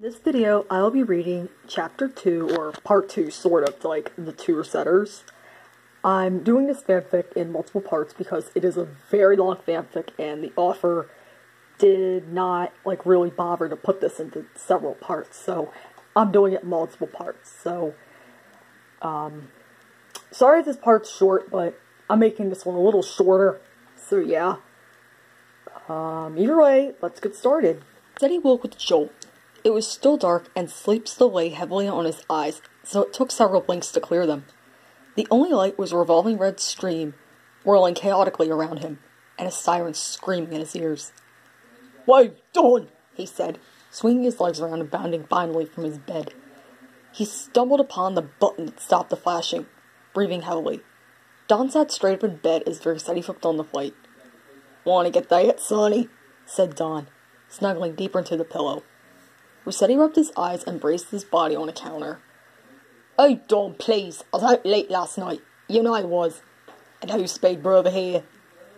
This video, I'll be reading Chapter 2, or Part 2, sort of, like the Two Resetters. I'm doing this fanfic in multiple parts because it is a very long fanfic, and the author did not, really bother to put this into several parts, so I'm doing it in multiple parts. So, sorry if this part's short, but I'm making this one a little shorter, so yeah. Either way, let's get started. Teddy woke with a jolt. It was still dark, and sleep still lay heavily on his eyes, so it took several blinks to clear them. The only light was a revolving red stream, whirling chaotically around him, and a siren screaming in his ears. "What have you done?" he said, swinging his legs around and bounding violently from his bed. He stumbled upon the button that stopped the flashing, breathing heavily. Don sat straight up in bed as Vercetti flipped on the light. "Want to get that, Sonny?" said Don, snuggling deeper into the pillow. Vercetti rubbed his eyes and braced his body on a counter. "Oh, Don, please. I was out late last night. You know I was. And how's Spade Brother here?"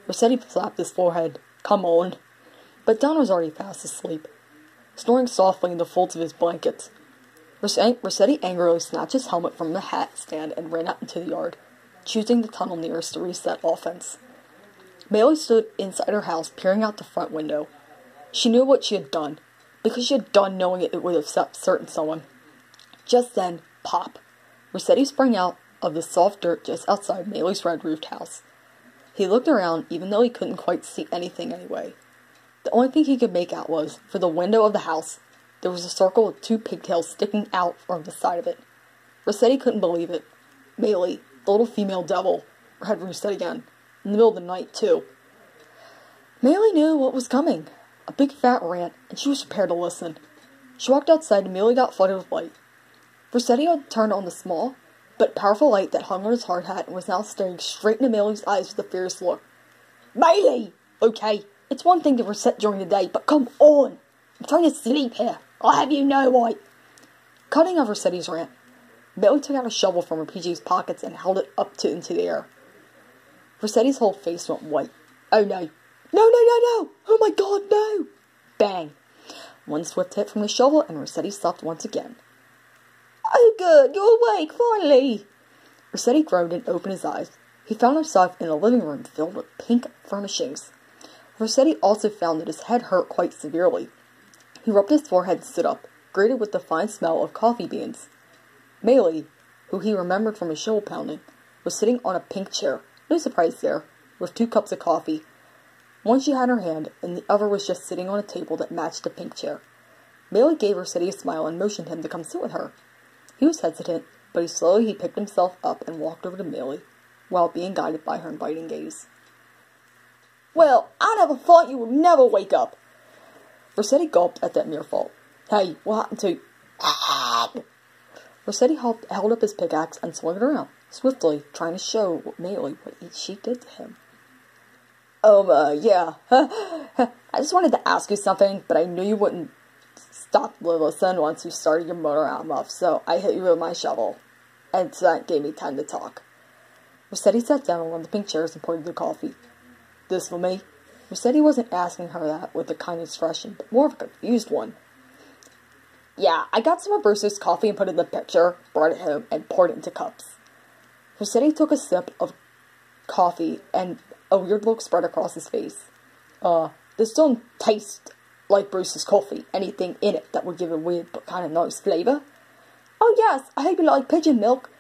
Vercetti slapped his forehead. "Come on." But Don was already fast asleep, snoring softly in the folds of his blankets. Vercetti angrily snatched his helmet from the hat stand and ran out into the yard, choosing the tunnel nearest to reset offense. Bailey stood inside her house, peering out the front window. She knew what she had done, because she had done knowing it would have upset someone. Just then, pop! Vercetti sprang out of the soft dirt just outside Bailey's red-roofed house. He looked around, even though he couldn't quite see anything anyway. The only thing he could make out was, for the window of the house, there was a circle with two pigtails sticking out from the side of it. Vercetti couldn't believe it. Bailey, the little female devil, had reset again, in the middle of the night, too. Bailey knew what was coming. A big fat rant, and she was prepared to listen. She walked outside and immediately got flooded with light. Vercetti had turned on the small, but powerful light that hung on his hard hat and was now staring straight into Bailey's eyes with a fierce look. "Bailey! Okay, it's one thing to reset during the day, but come on! I'm trying to sleep here. I'll have you know I..." Cutting off Vercetti's rant, Bailey took out a shovel from her PJ's pockets and held it up into the air. Vercetti's whole face went white. "Oh no. No, no, no, no! Oh my god, no!" Bang! One swift hit from the shovel, and Vercetti stopped once again. "Oh good, you're awake, finally!" Vercetti groaned and opened his eyes. He found himself in a living room filled with pink furnishings. Vercetti also found that his head hurt quite severely. He rubbed his forehead and stood up, greeted with the fine smell of coffee beans. Bailey, who he remembered from his shovel pounding, was sitting on a pink chair, no surprise there, with 2 cups of coffee. One she had in her hand, and the other was just sitting on a table that matched the pink chair. Bailey gave Vercetti a smile and motioned him to come sit with her. He was hesitant, but he picked himself up and walked over to Bailey, while being guided by her inviting gaze. "Well, I never thought you would never wake up!" Vercetti gulped at that mere fault. "Hey, what happened to..." Vercetti held up his pickaxe and swung it around, swiftly, trying to show Bailey what she did to him. Yeah. I just wanted to ask you something, but I knew you wouldn't stop to listen once you started your motor out muff, so I hit you with my shovel. And so that gave me time to talk." Vercetti sat down on one of the pink chairs and pointed to the coffee. "This for me?" Vercetti wasn't asking her that with a kind expression, but more of a confused one. "Yeah, I got some of Bruce's coffee and put it in the pitcher, brought it home, and poured it into cups." Vercetti took a sip of coffee, and a weird look spread across his face. This don't taste like Bruce's coffee. Anything in it that would give it a weird but kind of nice flavor?" "Oh yes, I hope you like pigeon milk."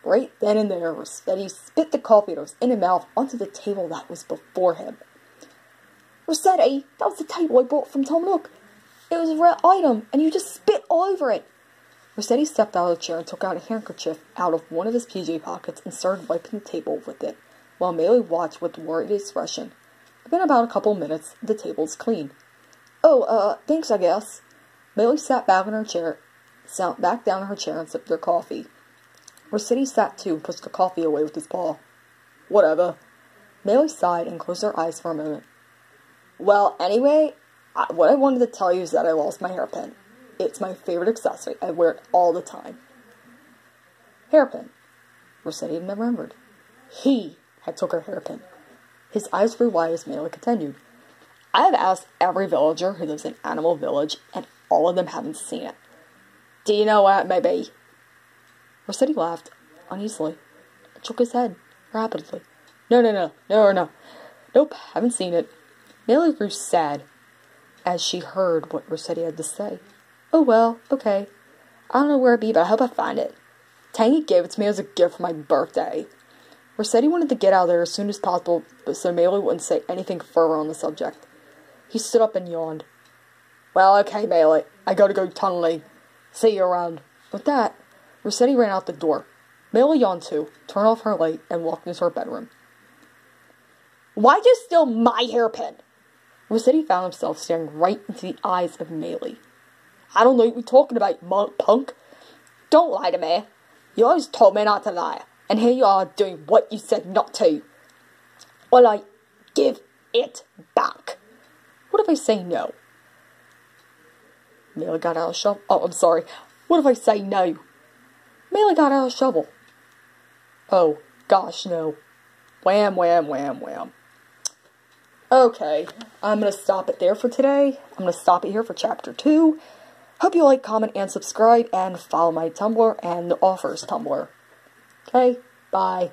Right then and there, Vercetti spit the coffee that was in his mouth onto the table that was before him. "Vercetti, that was the table I brought from Tom Nook. It was a rare item, and you just spit all over it." Vercetti stepped out of the chair and took out a handkerchief out of one of his PJ pockets and started wiping the table with it, while Bailey watched with worried expression. Within about a couple minutes, the table was clean. "Oh, thanks, I guess." Bailey sat back in her chair, back down in her chair and sipped her coffee. Vercetti sat too and pushed the coffee away with his paw. "Whatever." Bailey sighed and closed her eyes for a moment. "Well, anyway, what I wanted to tell you is that I lost my hairpin. It's my favorite accessory. I wear it all the time." Hairpin. Vercetti had remembered. He had took her hairpin. His eyes grew wide as Bailey continued. "I have asked every villager who lives in Animal Village, and all of them haven't seen it. Do you know what it may be? Rossetti laughed uneasily and shook his head rapidly. No. Nope, haven't seen it. Maylie grew sad as she heard what Rossetti had to say. Oh well, okay. I don't know where it be, but I hope I find it. Tangy gave it to me as a gift for my birthday. Rossetti wanted to get out of there as soon as possible, but so Maylie wouldn't say anything further on the subject. He stood up and yawned. Well, okay, Maylie, I gotta go tunneling. See you around. With that, Rossetti ran out the door. Maylie yawned too, turned off her light, and walked into her bedroom. Why'd you steal my hairpin? Rossetti found himself staring right into the eyes of Maylie. I don't know what you're talking about, punk. Don't lie to me. You always told me not to lie, and here you are doing what you said not to. Well, I give it back. What if I say no? Maylie got out a shovel. Oh, I'm sorry. What if I say no? Maylie got out a shovel. Oh, gosh, no. Wham, wham, wham, wham. Okay, I'm going to stop it there for today. I'm going to stop it here for Chapter 2. Hope you like, comment, and subscribe, and follow my Tumblr and the Offers Tumblr. Okay, bye.